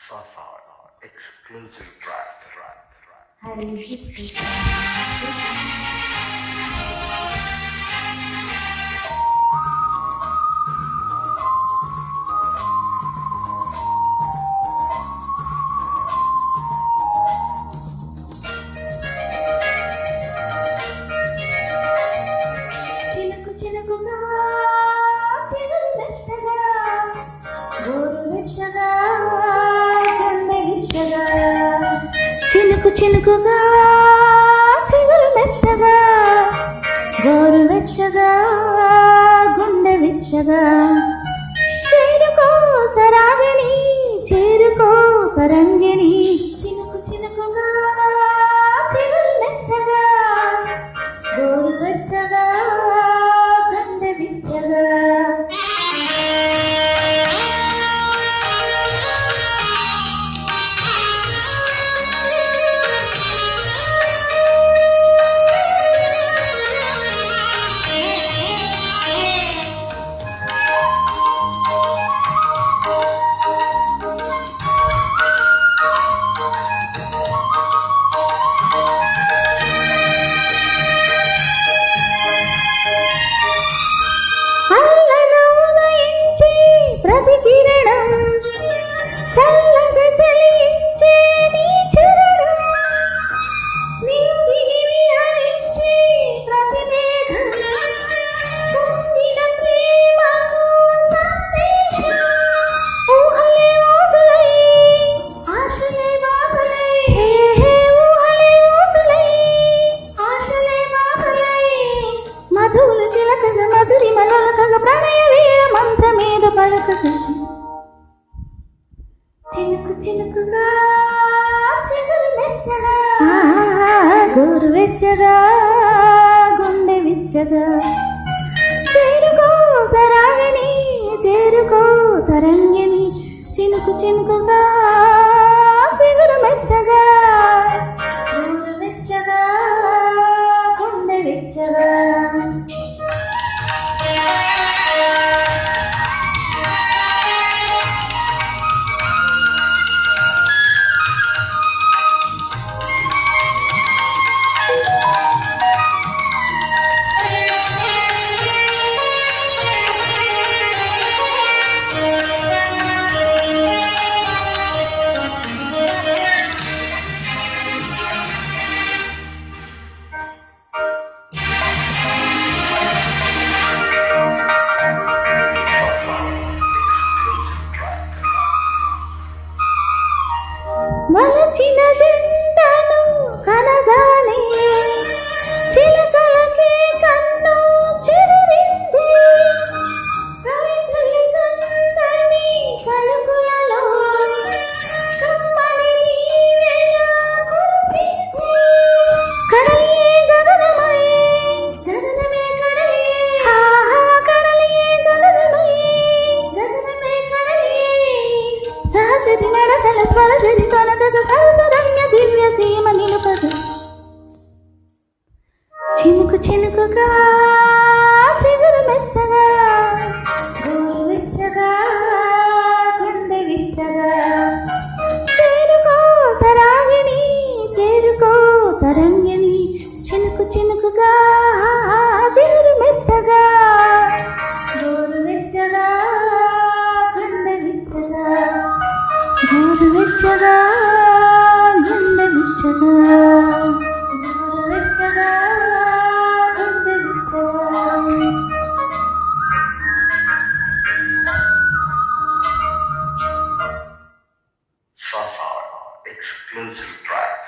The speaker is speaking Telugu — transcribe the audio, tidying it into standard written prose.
Sapphire exclusive track. చినుకు చినుకుగా చిగురు మెత్తగా గోరు వెచ్చగా గుండె విచ్చగా చినుకు చినుకుగా చిగురు మెత్తగా గోరు వెచ్చగా గుండె విచ్చగా చేరుకో సరాగిని చేరుకో సరంగిణి చినుకు చినుకుగా చిగురు మెత్తగా గోరు వెచ్చగా గుండె విచ్చగా ప్రతి కిరణం చల్లగా చలించే నీ చరణం నింగిని విహరించే ప్రతి మేఘం పొందిన ప్రేమకు సందేశం ఊహలే ఊహలై ఆశలే బాధలై ఊహలే ఊహలై ఆశలే బాధలై మధుల చిలకగా మధురి మనలకగా ప్రణయ వీర మంత్ర మీద పలకగా చినుకు చినుకుగా చిగురు మెచ్చగా గోరు వెచ్చగా గుండె విచ్చగా చేరుకో సరాగిని చేరుకో తరంగిణి చినుకు చినుకుగా చిగురు మెచ్చగా గోరు వెచ్చగా గుండె విచ్చగా మలచిన జెండను కనగానే చిలకలకే కన్ను చెదిరింది కవితలి సందడి పలుకులలో కమ్మని నీవెల కురిపింది కడలియే గగనమై గగనమే కడలియే కడలియే గగనమై గగనమే కడలియే సహచరి నడకల స్వరజరి తొనగదు సౌందర్య దివ్య సీమ నిలుపదు చినుకు చినుకుగా సిగురు మెత్తగా గోరు వెచ్చగా గుండె విచ్చగా చేరుకో తరాగిణి చేరుకో తరంగిణి చినుకు చినుకుగా సిగురు మెత్తగా గోరు వెచ్చగా గుండె విచ్చగా గోరు వెచ్చగా గుండె విచ్చగా గోరు వెచ్చగా గుండె విచ్చగా Sapphire exclusive track.